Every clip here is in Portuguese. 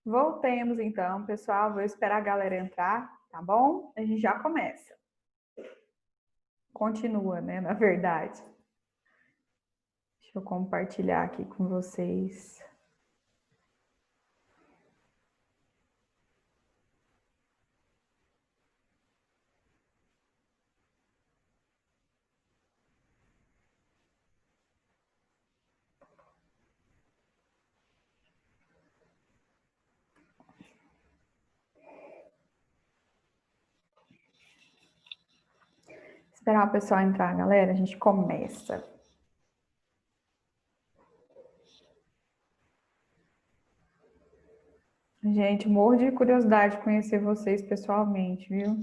Voltemos então, pessoal. Vou esperar a galera entrar, tá bom? A gente já começa. Continua, né? Na verdade. Deixa eu compartilhar aqui com vocês. Esperar o pessoal entrar, galera. A gente começa. Gente, morro de curiosidade de conhecer vocês pessoalmente, viu?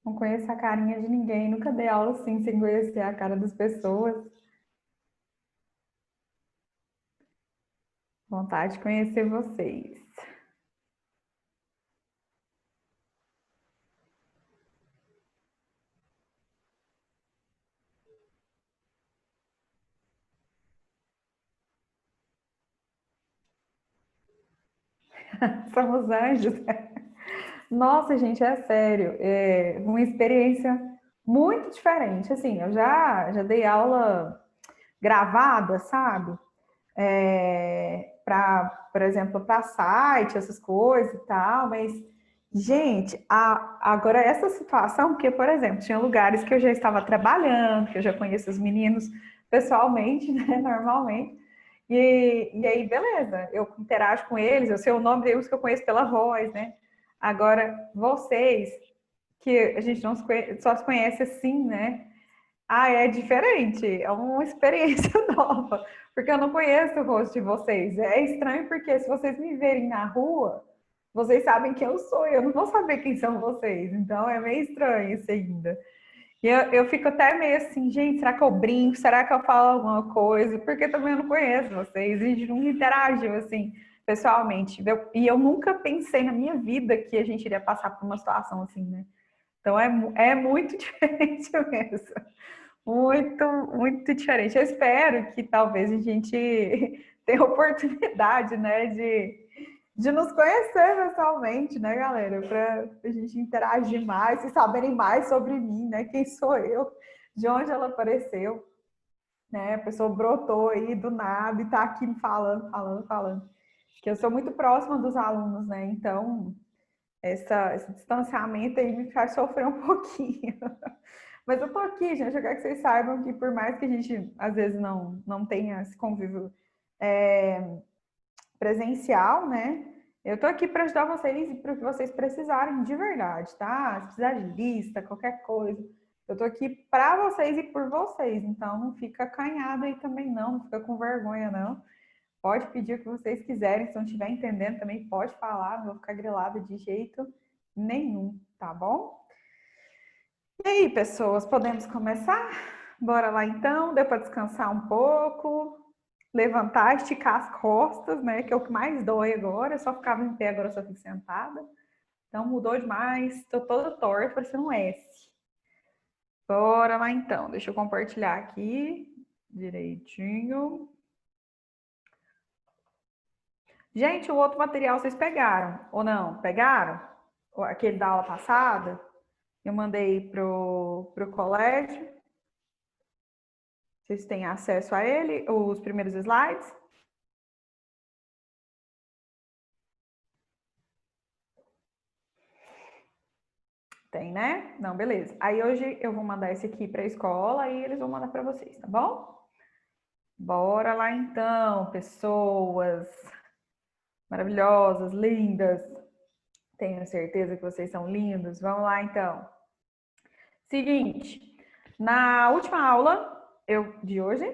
Não conheço a carinha de ninguém, nunca dei aula assim sem conhecer a cara das pessoas. Vontade de conhecer vocês. Somos anjos. Nossa, gente, é sério. É uma experiência muito diferente. Assim, eu já dei aula gravada, sabe? Por exemplo, para site, essas coisas e tal, mas, gente, agora essa situação, porque, por exemplo, tinha lugares que eu já estava trabalhando, que eu já conheço os meninos pessoalmente, né, normalmente, e aí, beleza, eu interajo com eles, eu sei o nome deles que eu conheço pela voz, né? Agora, vocês, que a gente não se conhece, só se conhece assim, né? Ah, é diferente, é uma experiência nova, porque eu não conheço o rosto de vocês. É estranho porque se vocês me verem na rua, vocês sabem quem eu sou, eu não vou saber quem são vocês, então é meio estranho isso ainda. E eu fico até meio assim, gente, será que eu brinco? Será que eu falo alguma coisa? Porque também eu não conheço vocês, a gente não interagiu assim pessoalmente. E eu nunca pensei na minha vida que a gente iria passar por uma situação assim, né? Então é muito diferente mesmo. Muito, muito diferente. Eu espero que talvez a gente tenha oportunidade, né, de nos conhecer pessoalmente, né, galera? Para a gente interagir mais e saberem mais sobre mim, né? Quem sou eu, de onde ela apareceu, né? A pessoa brotou aí do nada e tá aqui falando. Que eu sou muito próxima dos alunos, né? Então, esse distanciamento aí me faz sofrer um pouquinho. Mas eu tô aqui, gente, eu quero que vocês saibam que por mais que a gente às vezes não tenha esse convívio presencial, né? Eu tô aqui para ajudar vocês e para o que vocês precisarem de verdade, tá? Se precisar de lista, qualquer coisa, eu tô aqui para vocês e por vocês. Então não fica acanhado aí também não fica com vergonha não. Pode pedir o que vocês quiserem, se não estiver entendendo também pode falar, não vou ficar grilada de jeito nenhum, tá bom? E aí, pessoas, podemos começar? Bora lá então, deu para descansar um pouco, levantar, esticar as costas, né? Que é o que mais dói agora. Eu só ficava em pé, agora eu só fico sentada. Então mudou demais, estou toda torta, parecendo um S. Bora lá então, deixa eu compartilhar aqui direitinho. Gente, o outro material vocês pegaram ou não? Pegaram? Aquele da aula passada? Eu mandei pro colégio. Vocês têm acesso a ele, os primeiros slides? Tem, né? Não, beleza. Aí hoje eu vou mandar esse aqui para a escola e eles vão mandar para vocês, tá bom? Bora lá então, pessoas maravilhosas, lindas. Tenho certeza que vocês são lindos. Vamos lá então. Seguinte, na última aula de hoje,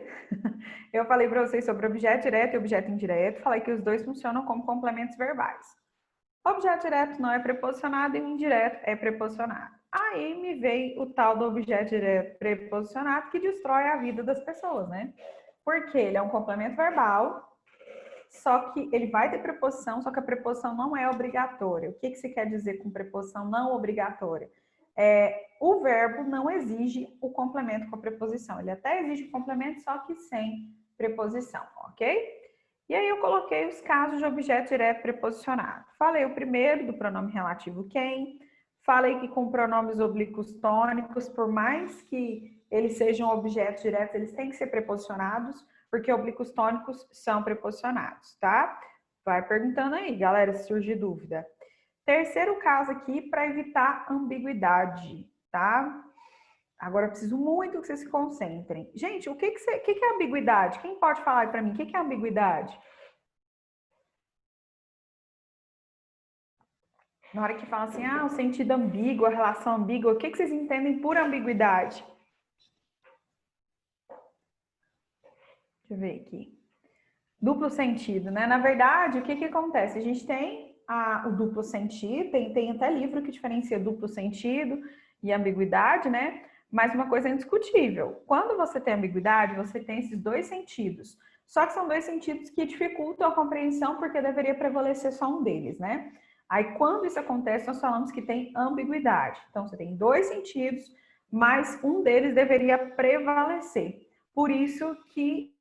eu falei para vocês sobre objeto direto e objeto indireto. Falei que os dois funcionam como complementos verbais. Objeto direto não é preposicionado e o indireto é preposicionado. Aí me veio o tal do objeto direto preposicionado que destrói a vida das pessoas, né? Porque ele é um complemento verbal, só que ele vai ter preposição, só que a preposição não é obrigatória. O que se quer dizer com preposição não obrigatória? O verbo não exige o complemento com a preposição. Ele até exige o complemento, só que sem preposição, ok? E aí eu coloquei os casos de objeto direto preposicionado. Falei o primeiro, do pronome relativo quem. Falei que com pronomes oblíquos tônicos, por mais que eles sejam objetos diretos, eles têm que ser preposicionados, porque oblíquos tônicos são preposicionados, tá? Vai perguntando aí, galera, se surgir dúvida. Terceiro caso aqui, para evitar ambiguidade, tá? Agora eu preciso muito que vocês se concentrem. Gente, que é ambiguidade? Quem pode falar para mim? O que é ambiguidade? Na hora que fala assim, o sentido ambíguo, a relação ambígua, o que vocês entendem por ambiguidade? Deixa eu ver aqui. Duplo sentido, né? Na verdade, o que acontece? A gente tem o duplo sentido, tem até livro que diferencia duplo sentido e ambiguidade, né? Mas uma coisa é indiscutível. Quando você tem ambiguidade, você tem esses dois sentidos. Só que são dois sentidos que dificultam a compreensão porque deveria prevalecer só um deles, né? Aí, quando isso acontece, nós falamos que tem ambiguidade. Então, você tem dois sentidos, mas um deles deveria prevalecer. Por isso que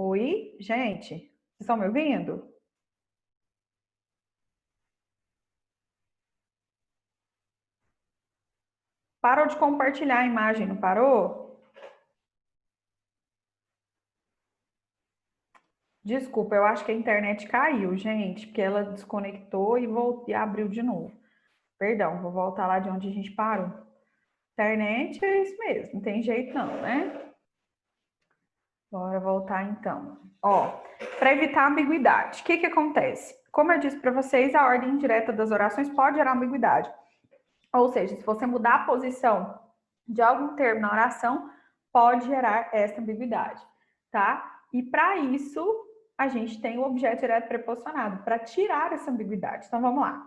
oi, gente, vocês estão me ouvindo? Parou de compartilhar a imagem, não parou? Desculpa, eu acho que a internet caiu, gente, porque ela desconectou e voltou e abriu de novo. Perdão, vou voltar lá de onde a gente parou. Internet é isso mesmo, não tem jeito não, né? Bora voltar então. Ó, para evitar ambiguidade, o que acontece? Como eu disse para vocês, a ordem indireta das orações pode gerar ambiguidade. Ou seja, se você mudar a posição de algum termo na oração, pode gerar essa ambiguidade, tá? E para isso, a gente tem o objeto direto preposicionado, para tirar essa ambiguidade. Então, vamos lá.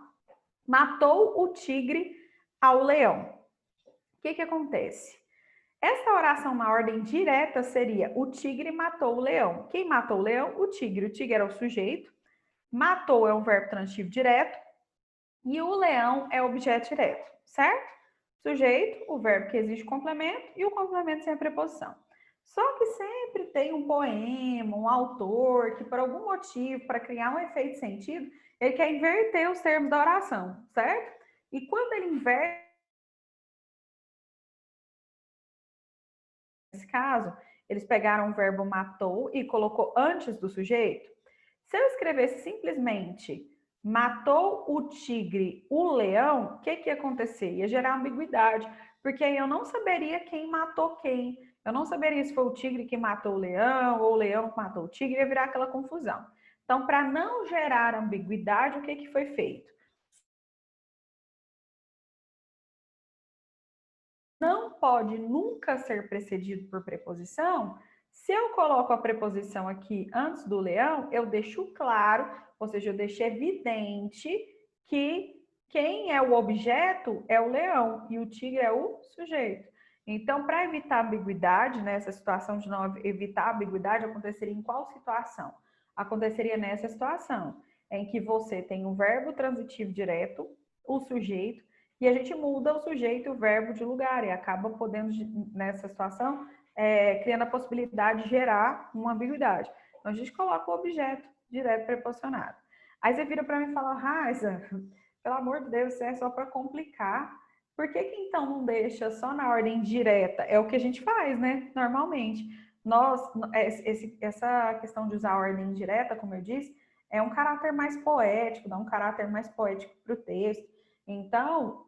Matou o tigre ao leão. O que acontece? Essa oração na ordem direta seria: o tigre matou o leão. Quem matou o leão? O tigre. O tigre era o sujeito. Matou é um verbo transitivo direto. E o leão é objeto direto, certo? Sujeito, o verbo que exige complemento, e o complemento sem a preposição. Só que sempre tem um poema, um autor, que por algum motivo, para criar um efeito de sentido, ele quer inverter os termos da oração, certo? E quando ele inverte, nesse caso, eles pegaram o verbo matou e colocou antes do sujeito. Se eu escrevesse simplesmente matou o tigre o leão, o que ia acontecer? Ia gerar ambiguidade, porque aí eu não saberia quem matou quem. Eu não saberia se foi o tigre que matou o leão ou o leão que matou o tigre, ia virar aquela confusão. Então, para não gerar ambiguidade, o que foi feito? Não pode nunca ser precedido por preposição. Se eu coloco a preposição aqui antes do leão, eu deixo claro, ou seja, eu deixo evidente que quem é o objeto é o leão e o tigre é o sujeito. Então, para evitar ambiguidade, nessa situação de não evitar ambiguidade, aconteceria em qual situação? Aconteceria nessa situação, em que você tem um verbo transitivo direto, o sujeito, e a gente muda o sujeito e o verbo de lugar e acaba podendo, nessa situação, criando a possibilidade de gerar uma ambiguidade. Então, a gente coloca o objeto direto preposicionado. Aí você vira para mim e fala, Raisa, pelo amor de Deus, isso é só para complicar. Por que então não deixa só na ordem direta? É o que a gente faz, né? Normalmente. Essa questão de usar a ordem direta, como eu disse, é um caráter mais poético, dá um caráter mais poético para o texto. Então,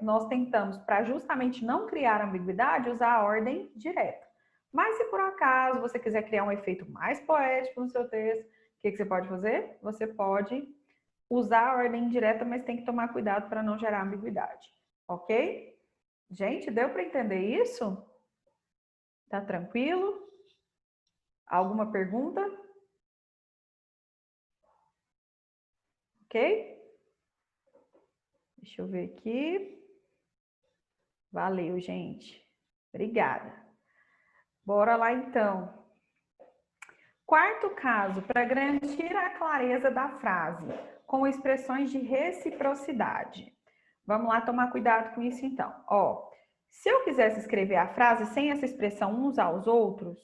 nós tentamos, para justamente não criar ambiguidade, usar a ordem direta. Mas se por acaso você quiser criar um efeito mais poético no seu texto, o que você pode fazer? Você pode usar a ordem direta, mas tem que tomar cuidado para não gerar ambiguidade, ok? Gente, deu para entender isso? Tá tranquilo? Alguma pergunta? Ok? Deixa eu ver aqui. Valeu, gente. Obrigada. Bora lá, então. Quarto caso, para garantir a clareza da frase, com expressões de reciprocidade. Vamos lá tomar cuidado com isso, então. Ó, se eu quisesse escrever a frase sem essa expressão uns aos outros,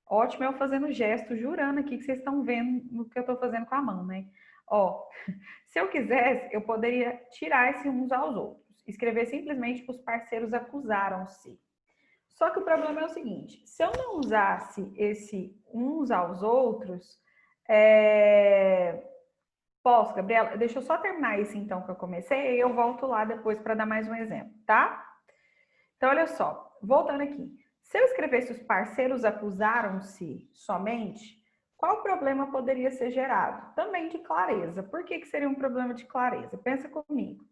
ótimo eu fazendo gesto, jurando aqui que vocês estão vendo no que eu estou fazendo com a mão, né? Ó, se eu quisesse, eu poderia tirar esse uns aos outros. Escrever simplesmente os parceiros acusaram-se. Só que o problema é o seguinte, se eu não usasse esse uns aos outros, posso, Gabriela? Deixa eu só terminar esse então que eu comecei e eu volto lá depois para dar mais um exemplo, tá? Então, olha só, voltando aqui. Se eu escrevesse os parceiros acusaram-se somente, qual problema poderia ser gerado? Também de clareza. Por que seria um problema de clareza? Pensa comigo.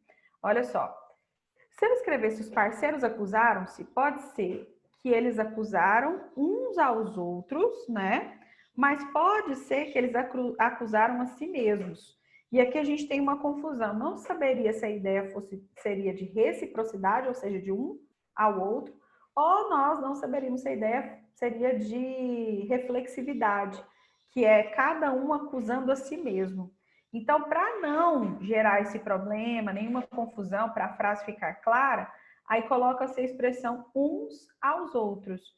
Olha só, se eu escrevesse os parceiros acusaram-se, pode ser que eles acusaram uns aos outros, né? Mas pode ser que eles acusaram a si mesmos. E aqui a gente tem uma confusão. Não saberia se a ideia seria de reciprocidade, ou seja, de um ao outro, ou nós não saberíamos se a ideia seria de reflexividade, que é cada um acusando a si mesmo. Então, para não gerar esse problema, nenhuma confusão, para a frase ficar clara, aí coloca-se a expressão uns aos outros.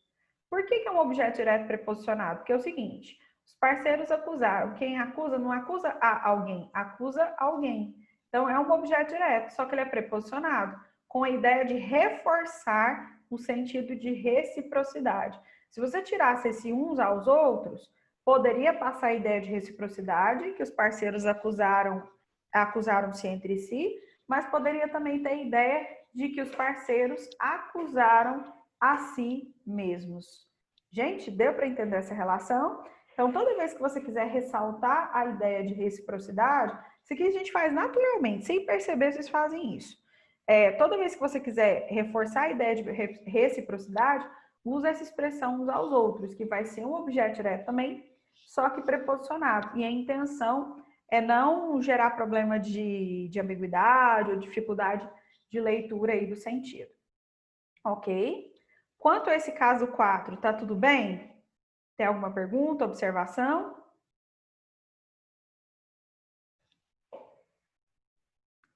Por que é um objeto direto preposicionado? Porque é o seguinte, os parceiros acusaram. Quem acusa não acusa a alguém, acusa alguém. Então, é um objeto direto, só que ele é preposicionado, com a ideia de reforçar o sentido de reciprocidade. Se você tirasse esse uns aos outros, poderia passar a ideia de reciprocidade, que os parceiros acusaram-se entre si, mas poderia também ter a ideia de que os parceiros acusaram a si mesmos. Gente, deu para entender essa relação? Então, toda vez que você quiser ressaltar a ideia de reciprocidade, isso aqui a gente faz naturalmente, sem perceber, vocês fazem isso. Toda vez que você quiser reforçar a ideia de reciprocidade, usa essa expressão uns aos outros, que vai ser um objeto direto também, só que preposicionado. E a intenção é não gerar problema de ambiguidade ou dificuldade de leitura aí do sentido. Ok? Quanto a esse caso 4, tá tudo bem? Tem alguma pergunta, observação?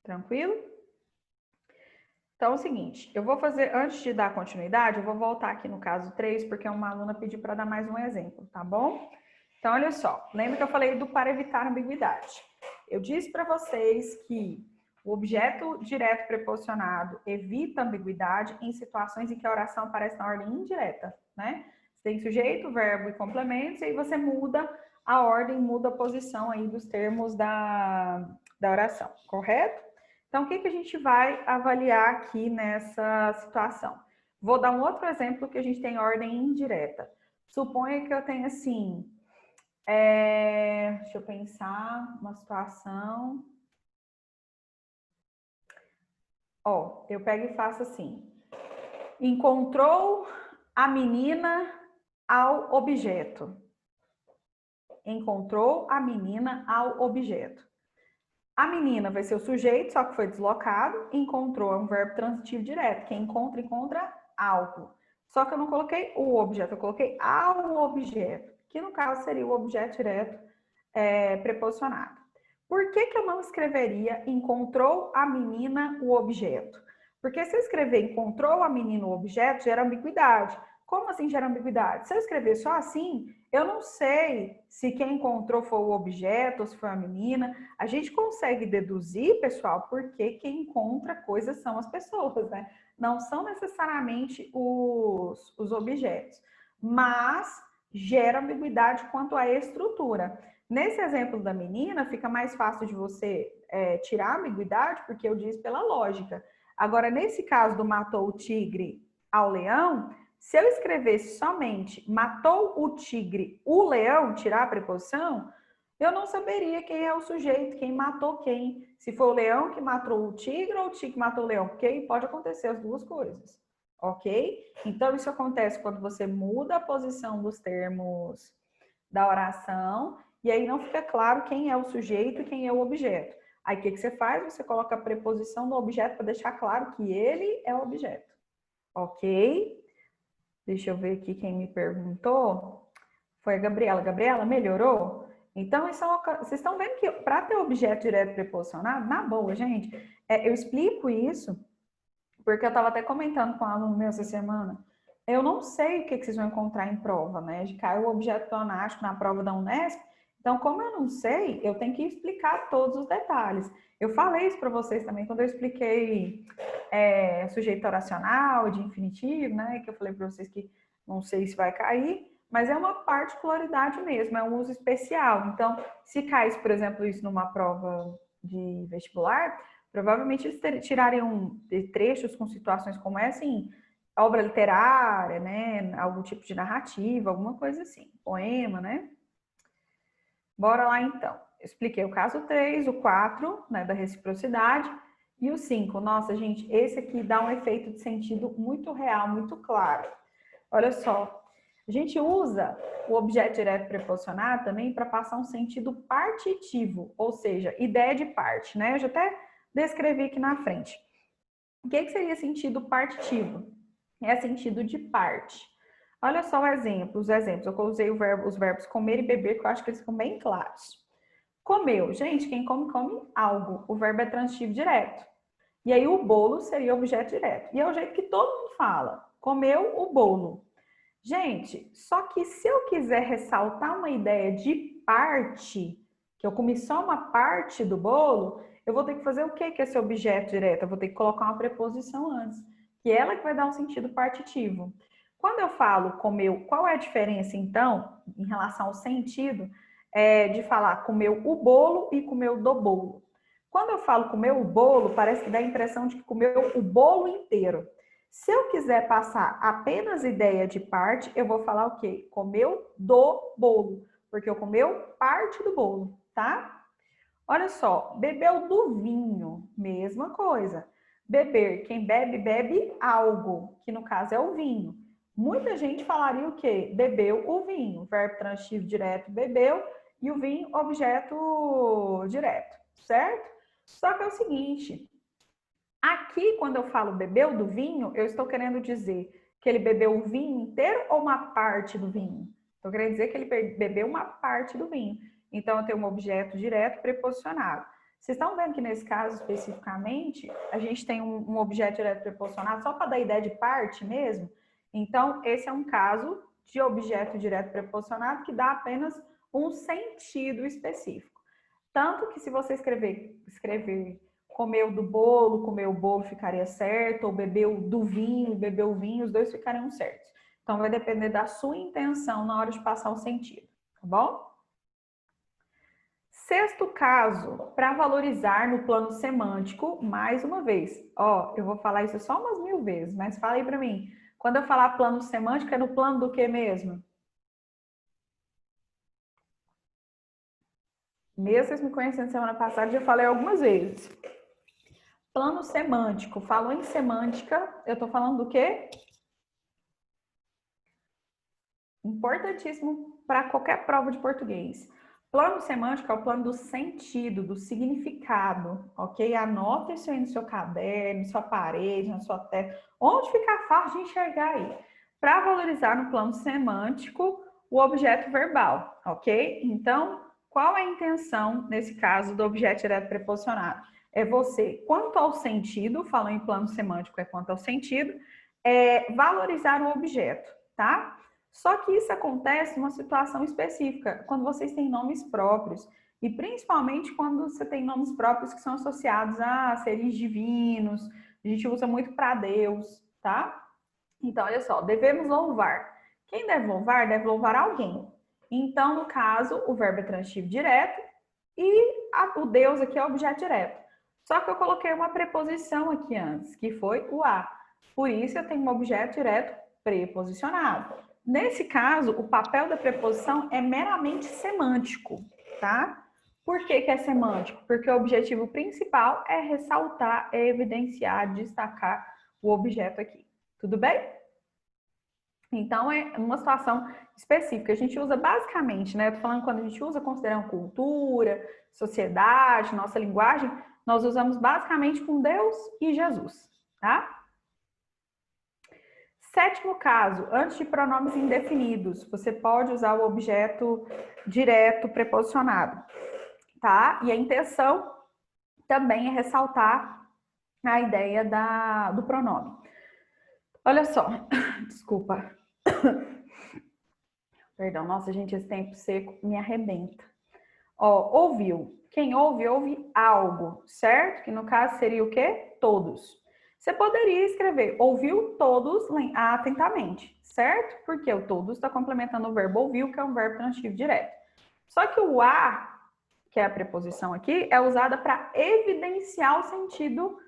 Tranquilo? Então é o seguinte, eu vou fazer, antes de dar continuidade, eu vou voltar aqui no caso 3, porque uma aluna pediu para dar mais um exemplo, tá bom? Então, olha só, lembra que eu falei do para evitar ambiguidade. Eu disse para vocês que o objeto direto preposicionado evita ambiguidade em situações em que a oração aparece na ordem indireta, né? Você tem sujeito, verbo e complementos, e aí você muda a ordem, muda a posição aí dos termos da oração, correto? Então, o que a gente vai avaliar aqui nessa situação? Vou dar um outro exemplo que a gente tem ordem indireta. Suponha que eu tenha assim, deixa eu pensar, uma situação. Ó, eu pego e faço assim. Encontrou a menina ao objeto. Encontrou a menina ao objeto. A menina vai ser o sujeito, só que foi deslocado. Encontrou é um verbo transitivo direto. Quem encontra, encontra algo. Só que eu não coloquei o objeto, eu coloquei ao objeto, que no caso seria o objeto direto preposicionado. Por que eu não escreveria encontrou a menina o objeto? Porque se eu escrever encontrou a menina o objeto, gera ambiguidade. Como assim gera ambiguidade? Se eu escrever só assim, eu não sei se quem encontrou foi o objeto ou se foi a menina. A gente consegue deduzir, pessoal, porque quem encontra coisas são as pessoas, né? Não são necessariamente os objetos. Mas gera ambiguidade quanto à estrutura. Nesse exemplo da menina, fica mais fácil de você tirar a ambiguidade, porque eu disse pela lógica. Agora, nesse caso do matou o tigre ao leão, se eu escrevesse somente matou o tigre o leão, tirar a preposição, eu não saberia quem é o sujeito, quem matou quem. Se foi o leão que matou o tigre ou o tigre que matou o leão, porque pode acontecer as duas coisas. ok? Então, isso acontece quando você muda a posição dos termos da oração e aí não fica claro quem é o sujeito e quem é o objeto. Aí, o que você faz? Você coloca a preposição no objeto para deixar claro que ele é o objeto, ok? Deixa eu ver aqui quem me perguntou. Foi a Gabriela. Gabriela, melhorou? Então, vocês estão vendo que para ter objeto direto preposicionado, na boa, gente, eu explico isso porque eu estava até comentando com um aluno meu essa semana. Eu não sei o que vocês vão encontrar em prova, né? De caiu o objeto pleonástico na prova da Unesp. Então, como eu não sei, eu tenho que explicar todos os detalhes. Eu falei isso para vocês também quando eu expliquei sujeito oracional, de infinitivo, né? Que eu falei para vocês que não sei se vai cair, mas é uma particularidade mesmo, é um uso especial. Então, se caísse, por exemplo, isso numa prova de vestibular, provavelmente eles tirariam trechos com situações como essa em obra literária, né? Algum tipo de narrativa, alguma coisa assim. Poema, né? Bora lá então. Eu expliquei o caso 3, o 4, né, da reciprocidade, e o 5. Nossa, gente, esse aqui dá um efeito de sentido muito real, muito claro. Olha só, a gente usa o objeto direto preposicionado também para passar um sentido partitivo, ou seja, ideia de parte, né? Eu já até descrevi aqui na frente. O que seria sentido partitivo? É sentido de parte. Olha só os exemplos. Eu usei os verbos comer e beber, que eu acho que eles ficam bem claros. Comeu. Gente, quem come, come algo. O verbo é transitivo direto. E aí o bolo seria objeto direto. E é o jeito que todo mundo fala. Comeu o bolo. Gente, só que se eu quiser ressaltar uma ideia de parte, que eu comi só uma parte do bolo, eu vou ter que fazer o que com esse objeto direto? Eu vou ter que colocar uma preposição antes, que é ela que vai dar um sentido partitivo. Quando eu falo comeu, qual é a diferença, então, em relação ao sentido de falar comeu o bolo e comeu do bolo? Quando eu falo comeu o bolo, parece que dá a impressão de que comeu o bolo inteiro. Se eu quiser passar apenas ideia de parte, eu vou falar o quê? Comeu do bolo, porque eu comeu parte do bolo, tá? Olha só, bebeu do vinho, mesma coisa. Beber, quem bebe, bebe algo, que no caso é o vinho. Muita gente falaria o quê? Bebeu o vinho, verbo transitivo direto, bebeu, e o vinho, objeto direto, certo? Só que é o seguinte, aqui, quando eu falo bebeu do vinho, eu estou querendo dizer que ele bebeu o vinho inteiro ou uma parte do vinho? Estou querendo dizer que ele bebeu uma parte do vinho. Então, eu tenho um objeto direto preposicionado. Vocês estão vendo que nesse caso especificamente, a gente tem um objeto direto preposicionado só para dar ideia de parte mesmo? Então, esse é um caso de objeto direto preposicionado que dá apenas um sentido específico. Tanto que se você escrever comeu do bolo, comeu o bolo ficaria certo, ou bebeu do vinho, bebeu o vinho, os dois ficariam certos. Então, vai depender da sua intenção na hora de passar o sentido, tá bom? Sexto caso, para valorizar no plano semântico, mais uma vez. Ó, eu vou falar isso só umas 1000 vezes, mas fala aí para mim. Quando eu falar plano semântico, é no plano do que mesmo? Mesmo vocês me conhecendo semana passada, já falei algumas vezes. Plano semântico. Falou em semântica, eu estou falando do quê? Importantíssimo para qualquer prova de português. Plano semântico é o plano do sentido, do significado, ok? Anota isso aí no seu caderno, na sua parede, na sua tela, onde ficar fácil de enxergar aí. Para valorizar no plano semântico o objeto verbal, ok? Então, qual é a intenção, nesse caso, do objeto direto preposicionado? É você, quanto ao sentido, falando em plano semântico, é quanto ao sentido, valorizar o objeto, tá? Só que isso acontece numa situação específica, quando vocês têm nomes próprios, e principalmente quando você tem nomes próprios que são associados a seres divinos, a gente usa muito para Deus, tá? Então, olha só, devemos louvar. Quem deve louvar alguém. Então, no caso, o verbo é transitivo direto e o Deus aqui é o objeto direto. Só que eu coloquei uma preposição aqui antes, que foi o a. Por isso, eu tenho um objeto direto preposicionado. Nesse caso, o papel da preposição é meramente semântico, tá? Por que é semântico? Porque o objetivo principal é ressaltar, é evidenciar, destacar o objeto aqui. Tudo bem? Então, é uma situação específica. A gente usa basicamente, né? Eu tô falando quando a gente usa considerando cultura, sociedade, nossa linguagem, nós usamos basicamente com Deus e Jesus, tá? Sétimo caso, antes de pronomes indefinidos, você pode usar o objeto direto preposicionado, tá? E a intenção também é ressaltar a ideia do pronome. Olha só, desculpa. Perdão, nossa, gente, esse tempo seco me arrebenta. Ó, ouviu. Quem ouve, ouve algo, certo? Que no caso seria o quê? Todos. Você poderia escrever ouviu todos atentamente, certo? Porque o todos está complementando o verbo ouviu, que é um verbo transitivo direto. Só que o a, que é a preposição aqui, é usada para evidenciar o sentido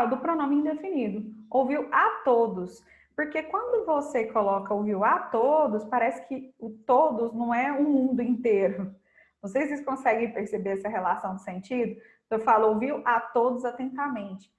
do pronome indefinido. Ouviu a todos. Porque quando você coloca ouviu a todos, parece que o todos não é o mundo inteiro. Não sei se vocês conseguem perceber essa relação de sentido. Eu falo ouviu a todos atentamente.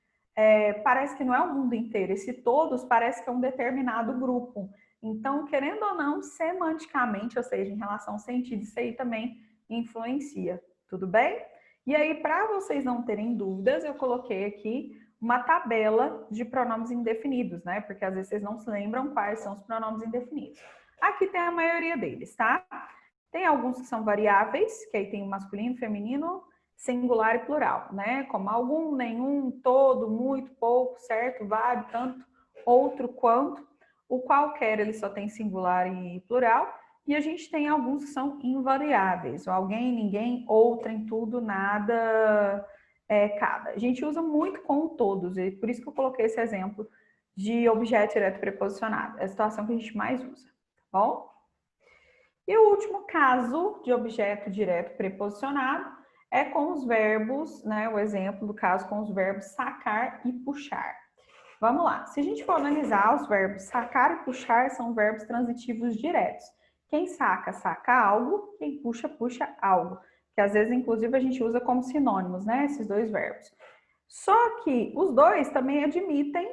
Parece que não é o mundo inteiro. Esse todos parece que é um determinado grupo. Então, querendo ou não, semanticamente, ou seja, em relação ao sentido, isso aí também influencia. Tudo bem? E aí, para vocês não terem dúvidas, eu coloquei aqui uma tabela de pronomes indefinidos, né? Porque às vezes vocês não se lembram quais são os pronomes indefinidos. Aqui tem a maioria deles, tá? Tem alguns que são variáveis, que aí tem o masculino, feminino, singular e plural, né? Como algum, nenhum, todo, muito, pouco, certo, vários, tanto, outro, quanto. O qualquer, ele só tem singular e plural. E a gente tem alguns que são invariáveis. O alguém, ninguém, outrem, tudo, nada, cada. A gente usa muito com todos, e por isso que eu coloquei esse exemplo de objeto direto preposicionado. É a situação que a gente mais usa, tá bom? E o último caso de objeto direto preposicionado é com os verbos, né? O exemplo do caso com os verbos sacar e puxar. Vamos lá. Se a gente for analisar, os verbos sacar e puxar são verbos transitivos diretos. Quem saca, saca algo. Quem puxa, puxa algo. Que às vezes, inclusive, a gente usa como sinônimos, né? Esses dois verbos. Só que os dois também admitem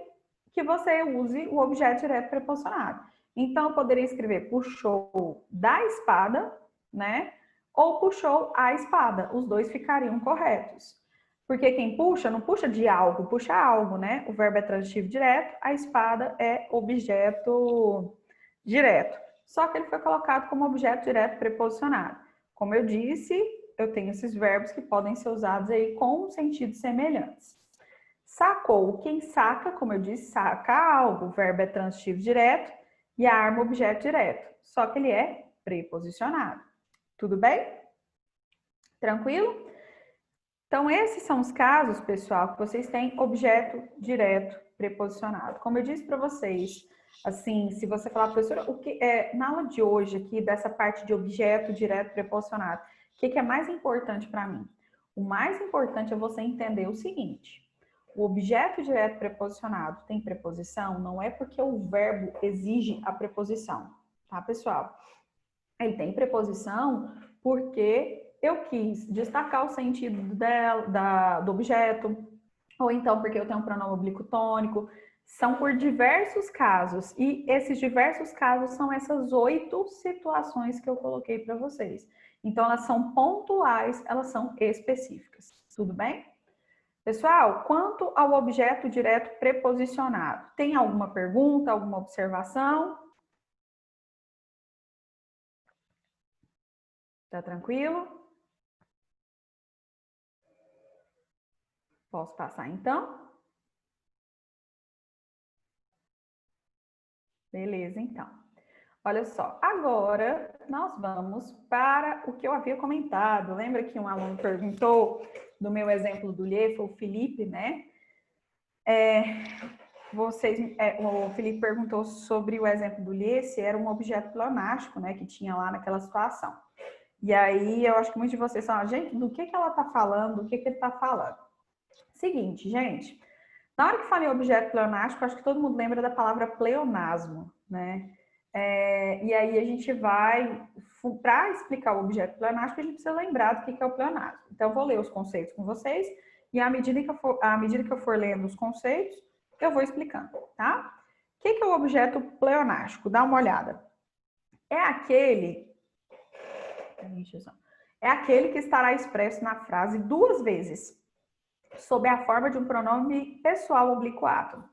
que você use o objeto direto preposicionado. Então, eu poderia escrever puxou da espada, né? Ou puxou a espada. Os dois ficariam corretos. Porque quem puxa, não puxa de algo, puxa algo, né? O verbo é transitivo direto, a espada é objeto direto. Só que ele foi colocado como objeto direto preposicionado. Como eu disse, eu tenho esses verbos que podem ser usados aí com sentidos semelhantes. Sacou. Quem saca, como eu disse, saca algo. O verbo é transitivo direto e a arma objeto direto. Só que ele é preposicionado. Tudo bem? Tranquilo? Então, esses são os casos, pessoal, que vocês têm objeto direto preposicionado. Como eu disse para vocês, assim, se você falar, professora, o que na aula de hoje aqui, dessa parte de objeto direto preposicionado, o que é mais importante para mim? O mais importante é você entender o seguinte: o objeto direto preposicionado tem preposição, não é porque o verbo exige a preposição, tá, pessoal? Ele tem preposição porque eu quis destacar o sentido do objeto, ou então porque eu tenho um pronome oblíquo tônico. São por diversos casos, e esses diversos casos são essas 8 situações que eu coloquei para vocês. Então, elas são pontuais, elas são específicas. Tudo bem? Pessoal, quanto ao objeto direto preposicionado, tem alguma pergunta, alguma observação? Tá tranquilo? Posso passar então? Beleza, então. Olha só, agora nós vamos para o que eu havia comentado. Lembra que um aluno perguntou do meu exemplo do Lê, foi o Felipe, né? O Felipe perguntou sobre o exemplo do Lê, se era um objeto pleonástico, né, que tinha lá naquela situação. E aí eu acho que muitos de vocês falam, gente, do que ela está falando, do que ele está falando? Seguinte, gente, na hora que falei objeto pleonástico, acho que todo mundo lembra da palavra pleonasmo, né? E aí a gente vai, para explicar o objeto pleonástico, a gente precisa lembrar do que é o pleonasmo. Então, eu vou ler os conceitos com vocês e à medida que eu for lendo os conceitos, eu vou explicando, tá? que é o objeto pleonástico? Dá uma olhada. É aquele que estará expresso na frase duas vezes, sob a forma de um pronome pessoal oblíquo átono.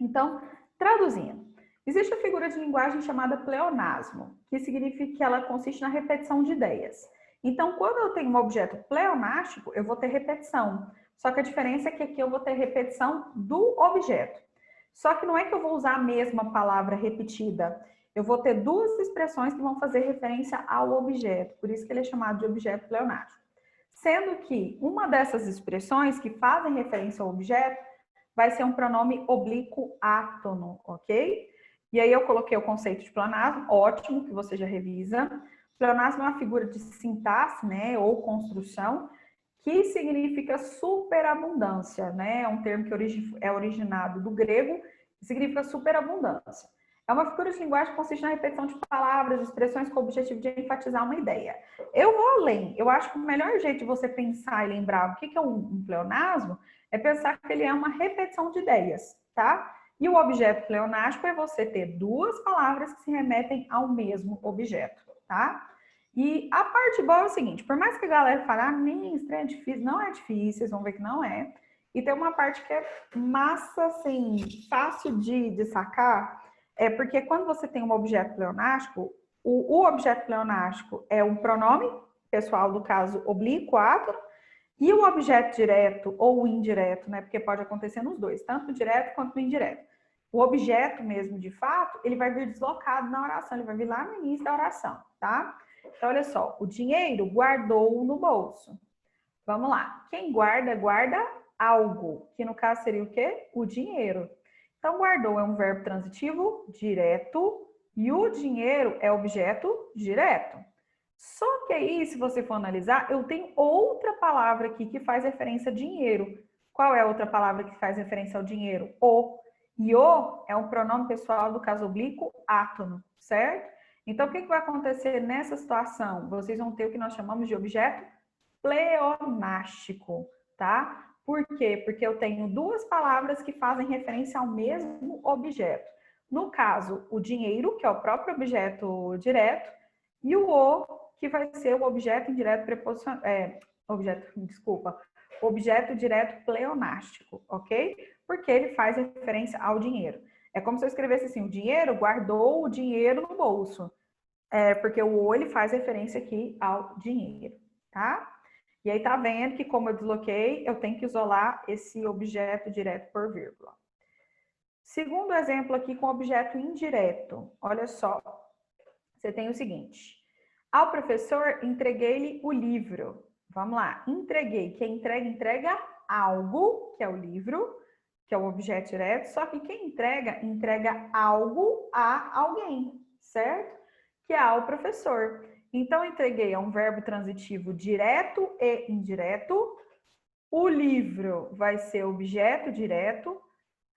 Então, traduzindo, existe a figura de linguagem chamada pleonasmo, que significa que ela consiste na repetição de ideias. Então, quando eu tenho um objeto pleonástico, eu vou ter repetição. Só que a diferença é que aqui eu vou ter repetição do objeto. Só que não é que eu vou usar a mesma palavra repetida. Eu vou ter duas expressões que vão fazer referência ao objeto. Por isso que ele é chamado de objeto pleonástico. Sendo que uma dessas expressões que fazem referência ao objeto vai ser um pronome oblíquo átono, ok? E aí eu coloquei o conceito de pleonasmo, ótimo, que você já revisa. Pleonasmo é uma figura de sintaxe, né, ou construção, que significa superabundância, né? É um termo que é originado do grego e significa superabundância. É uma figura de linguagem que consiste na repetição de palavras, expressões com o objetivo de enfatizar uma ideia. Eu vou além. Eu acho que o melhor jeito de você pensar e lembrar o que é um pleonasmo é pensar que ele é uma repetição de ideias, tá? E o objeto pleonástico é você ter duas palavras que se remetem ao mesmo objeto, tá? E a parte boa é o seguinte, por mais que a galera fale, isso é difícil, não é difícil, vocês vão ver que não é. E tem uma parte que é massa, assim, fácil de sacar, é porque quando você tem um objeto pleonástico, o objeto pleonástico é um pronome pessoal, do caso oblíquo, átono, e o objeto direto ou indireto, né? Porque pode acontecer nos dois, tanto no direto quanto no indireto. O objeto mesmo, de fato, ele vai vir deslocado na oração, ele vai vir lá no início da oração, tá? Então, olha só, o dinheiro guardou no bolso. Vamos lá. Quem guarda, guarda algo, que no caso seria o quê? O dinheiro. Então, guardou é um verbo transitivo direto e o dinheiro é objeto direto. Só que aí, se você for analisar, eu tenho outra palavra aqui que faz referência a dinheiro. Qual é a outra palavra que faz referência ao dinheiro? O. E o é um pronome pessoal do caso oblíquo átono, certo? Então, o que vai acontecer nessa situação? Vocês vão ter o que nós chamamos de objeto pleonástico, tá? Por quê? Porque eu tenho duas palavras que fazem referência ao mesmo objeto. No caso, o dinheiro, que é o próprio objeto direto, e o, que vai ser o objeto indireto preposicional, objeto direto pleonástico, ok? Porque ele faz referência ao dinheiro. É como se eu escrevesse assim, o dinheiro guardou o dinheiro no bolso. Porque o ele faz referência aqui ao dinheiro, tá? E aí tá vendo que como eu desloquei, eu tenho que isolar esse objeto direto por vírgula. Segundo exemplo aqui com objeto indireto. Olha só. Você tem o seguinte. Ao professor, entreguei-lhe o livro. Vamos lá. Entreguei. Quem entrega, entrega algo, que é o livro, que é o objeto direto. Só que quem entrega, entrega algo a alguém, certo? Que é ao professor. Então, entreguei é um verbo transitivo direto e indireto. O livro vai ser objeto direto.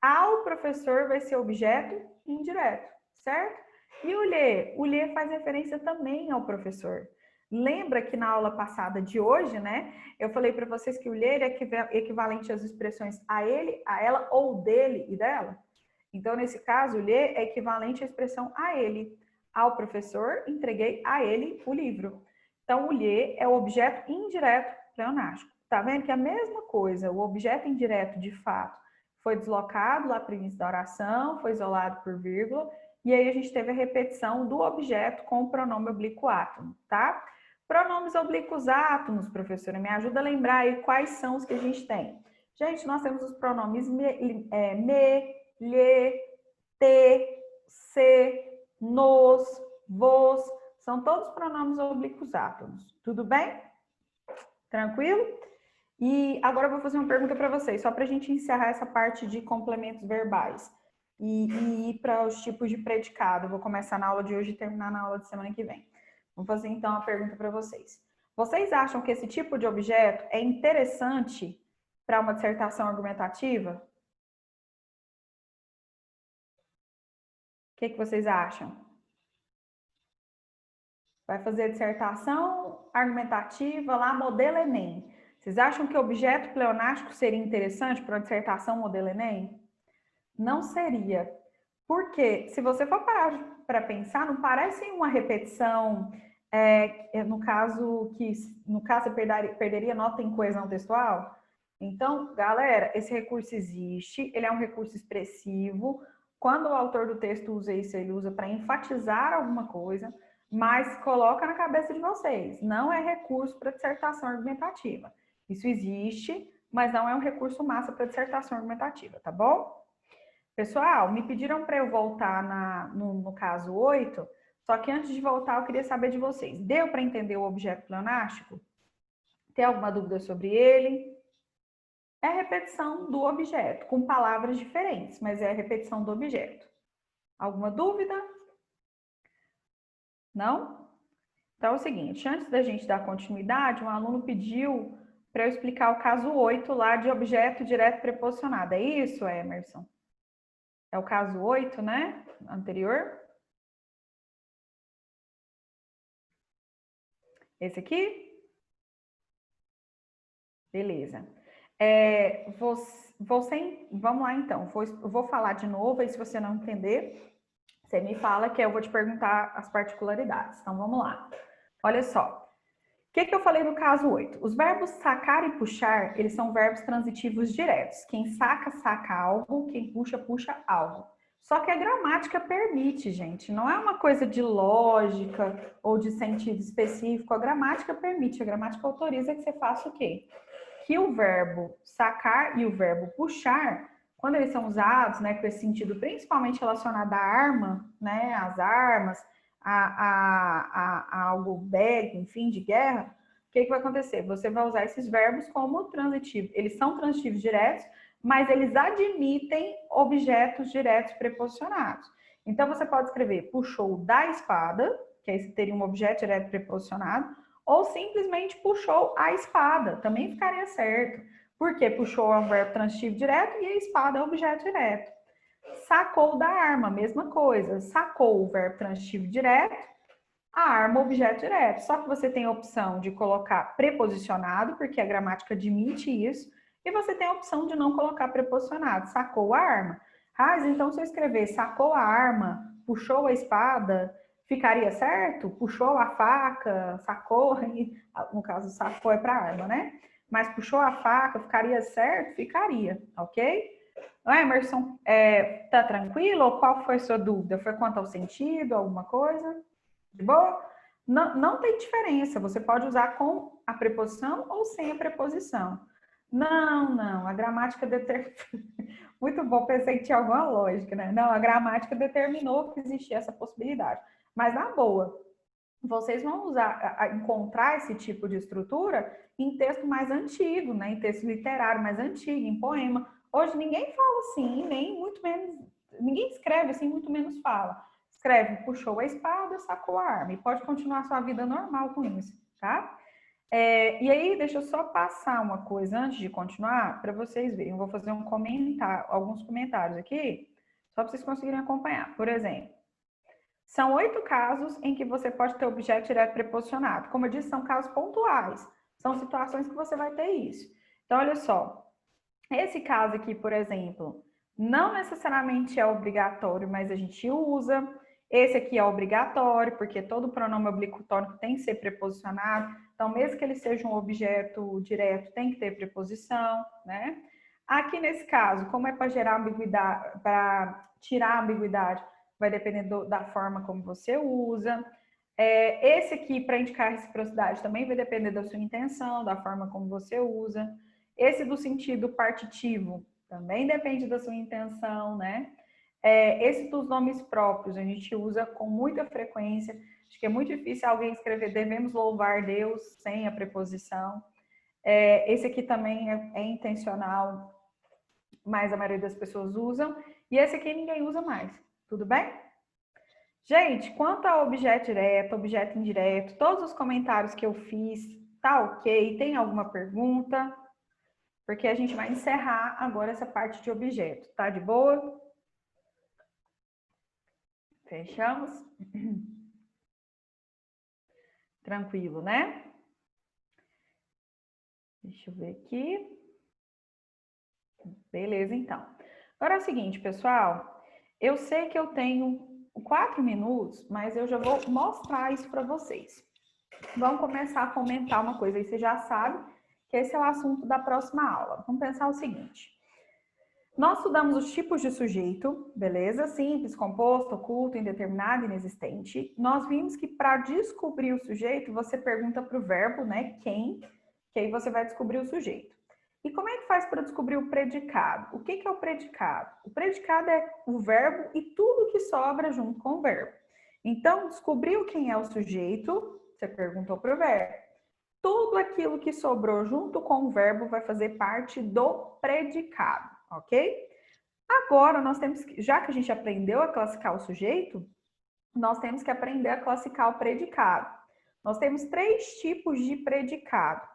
Ao professor vai ser objeto indireto, certo? E o lhe faz referência também ao professor. Lembra que na aula passada de hoje, né, eu falei para vocês que o lhe é equivalente às expressões a ele, a ela ou dele e dela? Então, nesse caso, o lhe é equivalente à expressão a ele. Ao professor, entreguei a ele o livro. Então, o lhe é o objeto indireto pleonástico. Tá vendo que é a mesma coisa, o objeto indireto, de fato, foi deslocado lá para o início da oração, foi isolado por vírgula, e aí a gente teve a repetição do objeto com o pronome oblíquo átono, tá? Pronomes oblíquos átonos, professora, me ajuda a lembrar aí quais são os que a gente tem. Gente, nós temos os pronomes me, lhe, te, se, nos, vos, são todos pronomes oblíquos átonos. Tudo bem? Tranquilo? E agora eu vou fazer uma pergunta para vocês, só para a gente encerrar essa parte de complementos verbais e ir para os tipos de predicado. Eu vou começar na aula de hoje e terminar na aula de semana que vem. Vou fazer então a pergunta para vocês. Vocês acham que esse tipo de objeto é interessante para uma dissertação argumentativa? O que vocês acham? Vai fazer dissertação argumentativa lá, modelo Enem. Vocês acham que o objeto pleonástico seria interessante para a dissertação modelo Enem? Não seria. Porque se você for parar para pensar, não parece uma repetição, no caso você perderia nota em coesão textual? Então, galera, esse recurso existe, ele é um recurso expressivo. Quando o autor do texto usa isso, ele usa para enfatizar alguma coisa, mas coloca na cabeça de vocês, não é recurso para dissertação argumentativa. Isso existe, mas não é um recurso massa para dissertação argumentativa, tá bom? Pessoal, me pediram para eu voltar no caso 8, só que antes de voltar eu queria saber de vocês. Deu para entender o objeto pleonástico? Tem alguma dúvida sobre ele? É a repetição do objeto, com palavras diferentes, mas é a repetição do objeto. Alguma dúvida? Não? Então é o seguinte, antes da gente dar continuidade, um aluno pediu para eu explicar o caso 8 lá de objeto direto preposicionado. É isso, Emerson? É o caso 8, né? Anterior? Esse aqui? Beleza. Vamos lá então. Vou falar de novo, e se você não entender, você me fala que eu vou te perguntar as particularidades. Então vamos lá. Olha só. O que eu falei no caso 8? Os verbos sacar e puxar, eles são verbos transitivos diretos. Quem saca, saca algo, quem puxa, puxa algo. Só que a gramática permite, gente. Não é uma coisa de lógica ou de sentido específico. A gramática permite, a gramática autoriza que você faça o quê? Que o verbo sacar e o verbo puxar, quando eles são usados, né, com esse sentido principalmente relacionado à arma, né, às armas, a algo bélico, enfim, de guerra, o que vai acontecer? Você vai usar esses verbos como transitivo. Eles são transitivos diretos, mas eles admitem objetos diretos preposicionados. Então, você pode escrever puxou da espada, que aí você teria um objeto direto preposicionado, ou simplesmente puxou a espada, também ficaria certo. Porque puxou é um verbo transitivo direto e a espada é objeto direto. Sacou da arma, mesma coisa. Sacou o verbo transitivo direto, a arma objeto direto. Só que você tem a opção de colocar preposicionado, porque a gramática admite isso, e você tem a opção de não colocar preposicionado. Sacou a arma. Ah, então se eu escrever sacou a arma, puxou a espada, ficaria certo? Puxou a faca, sacou, no caso, sacou é para arma, né? Mas puxou a faca, ficaria certo? Ficaria, ok? Emerson, tá tranquilo? Ou qual foi a sua dúvida? Foi quanto ao sentido, alguma coisa? De boa? Não, não tem diferença, você pode usar com a preposição ou sem a preposição. Não, a gramática determina. Muito bom, pensei que tinha alguma lógica, né? Não, a gramática determinou que existia essa possibilidade. Mas na boa, vocês vão encontrar esse tipo de estrutura em texto mais antigo, né? Em texto literário mais antigo, em poema. Hoje ninguém fala assim, nem muito menos, ninguém escreve assim, muito menos fala. Escreve, puxou a espada, sacou a arma. E pode continuar sua vida normal com isso, tá? E aí, deixa eu só passar uma coisa antes de continuar, para vocês verem. Eu vou fazer alguns comentários aqui, só para vocês conseguirem acompanhar. Por exemplo, são 8 casos em que você pode ter objeto direto preposicionado. Como eu disse, são casos pontuais. São situações que você vai ter isso. Então, olha só. Esse caso aqui, por exemplo, não necessariamente é obrigatório, mas a gente usa. Esse aqui é obrigatório, porque todo pronome oblíquo tônico tem que ser preposicionado. Então, mesmo que ele seja um objeto direto, tem que ter preposição, né? Aqui nesse caso, como é para gerar ambiguidade, para tirar a ambiguidade, vai depender da forma como você usa. Esse aqui, para indicar reciprocidade, também vai depender da sua intenção, da forma como você usa. Esse do sentido partitivo também depende da sua intenção, né? Esse dos nomes próprios a gente usa com muita frequência. Acho que é muito difícil alguém escrever devemos louvar Deus sem a preposição. Esse aqui também é intencional, mas a maioria das pessoas usam. E esse aqui ninguém usa mais. Tudo bem? Gente, quanto ao objeto direto, objeto indireto, todos os comentários que eu fiz, tá ok? Tem alguma pergunta? Porque a gente vai encerrar agora essa parte de objeto, tá de boa? Fechamos? Tranquilo, né? Deixa eu ver aqui. Beleza, então. Agora é o seguinte, pessoal. eu sei que eu tenho 4 minutos, mas eu já vou mostrar isso para vocês. Vamos começar a comentar uma coisa aí, você já sabe que esse é o assunto da próxima aula. Vamos pensar o seguinte. Nós estudamos os tipos de sujeito, beleza? Simples, composto, oculto, indeterminado, inexistente. Nós vimos que para descobrir o sujeito, você pergunta para o verbo, né? Quem? Que aí você vai descobrir o sujeito. E como é que faz para descobrir o predicado? O que é o predicado? O predicado é o verbo e tudo que sobra junto com o verbo. Então, descobriu quem é o sujeito, você perguntou para o verbo. Tudo aquilo que sobrou junto com o verbo vai fazer parte do predicado, ok? Agora, nós temos que, já que a gente aprendeu a classificar o sujeito, nós temos que aprender a classificar o predicado. Nós temos 3 tipos de predicado.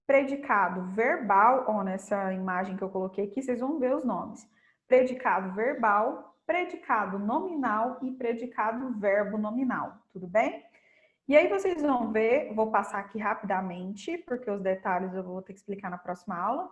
Predicado verbal, ó, nessa imagem que eu coloquei aqui, vocês vão ver os nomes. Predicado verbal, predicado nominal e predicado verbo nominal, tudo bem? E aí vocês vão ver, vou passar aqui rapidamente, porque os detalhes eu vou ter que explicar na próxima aula.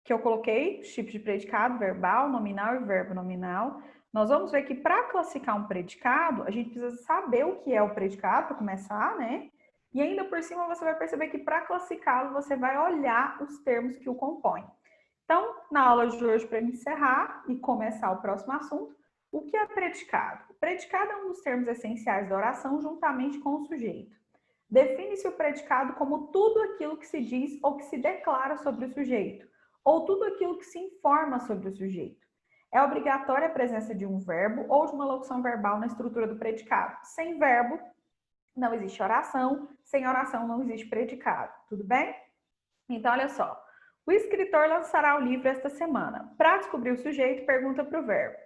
Que eu coloquei os tipos de predicado, verbal, nominal e verbo nominal. Nós vamos ver que para classificar um predicado, a gente precisa saber o que é o predicado, para começar, né? E ainda por cima você vai perceber que para classificá-lo, você vai olhar os termos que o compõem. Então, na aula de hoje, para encerrar e começar o próximo assunto, o que é predicado? O predicado é um dos termos essenciais da oração juntamente com o sujeito. Define-se o predicado como tudo aquilo que se diz ou que se declara sobre o sujeito, ou tudo aquilo que se informa sobre o sujeito. É obrigatória a presença de um verbo ou de uma locução verbal na estrutura do predicado. Sem verbo, não existe oração. Sem oração, não existe predicado. Tudo bem? Então, olha só. O escritor lançará o livro esta semana. Para descobrir o sujeito, pergunta para o verbo.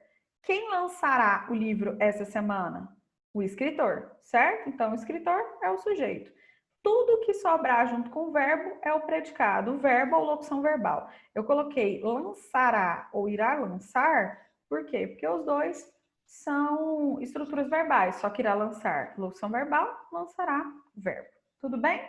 Quem lançará o livro essa semana? O escritor, certo? Então, o escritor é o sujeito. Tudo que sobrar junto com o verbo é o predicado, o verbo ou locução verbal. Eu coloquei lançará ou irá lançar, por quê? Porque os dois são estruturas verbais, só que irá lançar locução verbal, lançará verbo. Tudo bem?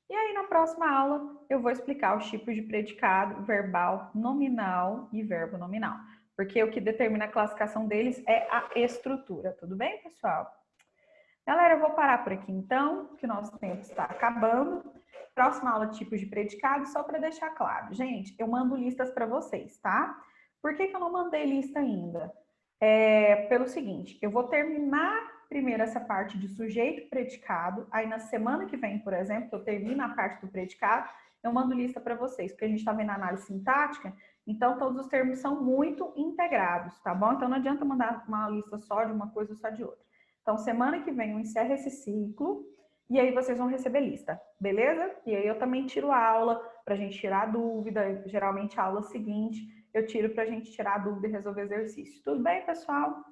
E aí, na próxima aula, eu vou explicar os tipos de predicado, verbal, nominal e verbo nominal. Porque o que determina a classificação deles é a estrutura. Tudo bem, pessoal? Galera, eu vou parar por aqui então, que o nosso tempo está acabando. Próxima aula, tipos de predicado, só para deixar claro. Gente, eu mando listas para vocês, tá? Por que eu não mandei lista ainda? Pelo seguinte, eu vou terminar primeiro essa parte de sujeito predicado, aí na semana que vem, por exemplo, que eu termino a parte do predicado, eu mando lista para vocês, porque a gente está vendo a análise sintática, então todos os termos são muito integrados, tá bom? Então não adianta mandar uma lista só de uma coisa ou só de outra. Então, semana que vem eu encerro esse ciclo e aí vocês vão receber lista, beleza? E aí eu também tiro a aula para a gente tirar a dúvida, geralmente a aula seguinte eu tiro para a gente tirar a dúvida e resolver exercício. Tudo bem, pessoal?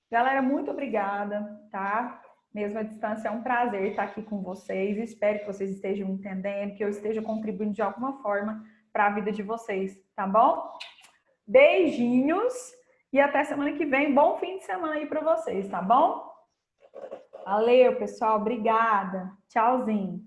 Galera, muito obrigada, tá? Mesmo à distância, é um prazer estar aqui com vocês. Espero que vocês estejam entendendo, que eu esteja contribuindo de alguma forma para a vida de vocês, tá bom? Beijinhos e até semana que vem. Bom fim de semana aí para vocês, tá bom? Valeu, pessoal. Obrigada. Tchauzinho.